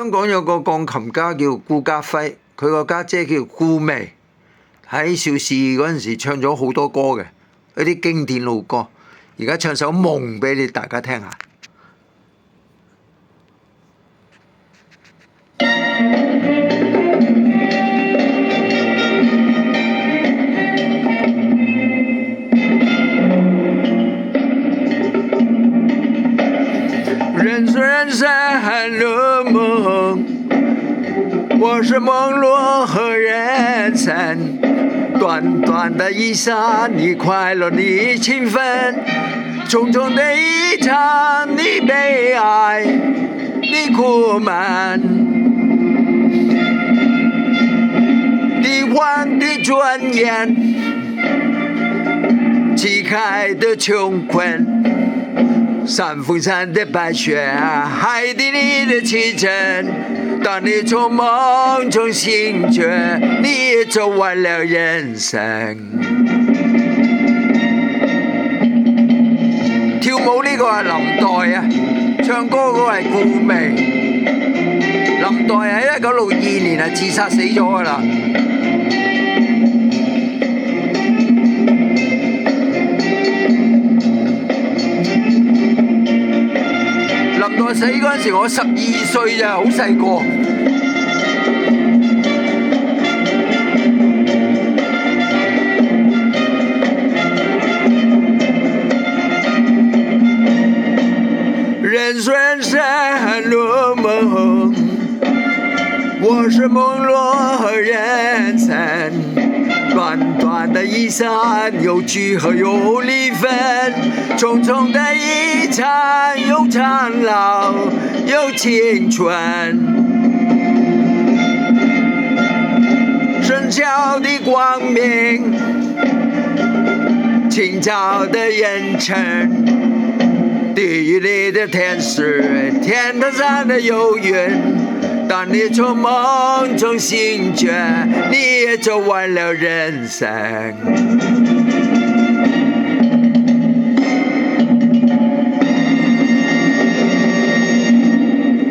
香港有個鋼琴家叫顧嘉輝，佢個家姐叫顧媚，喺邵氏嗰陣時唱咗好多歌嘅，一啲經典老歌。而家唱首《夢》俾你大家聽下。人虽然散了梦，我是梦落和人散。短短的一刹，你快樂你興奮，匆匆的一場，你悲哀，你苦悶，帝王的尊嚴，旗開的窮困。山峰上的白雪，海底裡的奇珍。當你從夢中醒覺，你也走完了人生。跳舞呢個係林黛啊，唱歌嗰個係顧媚。林黛喺1962年係自殺死咗㗎啦。林黛死嗰陣時，我12歲咋，好細個。人雖然散了夢，我是夢落人散。短短的一剎，有聚合有離分，匆匆的一場，有蒼老有青春。深宵的光明，清早的烟塵，地獄裡的天使，天堂上的幽雲。當你從夢中醒覺，你也走完了人生。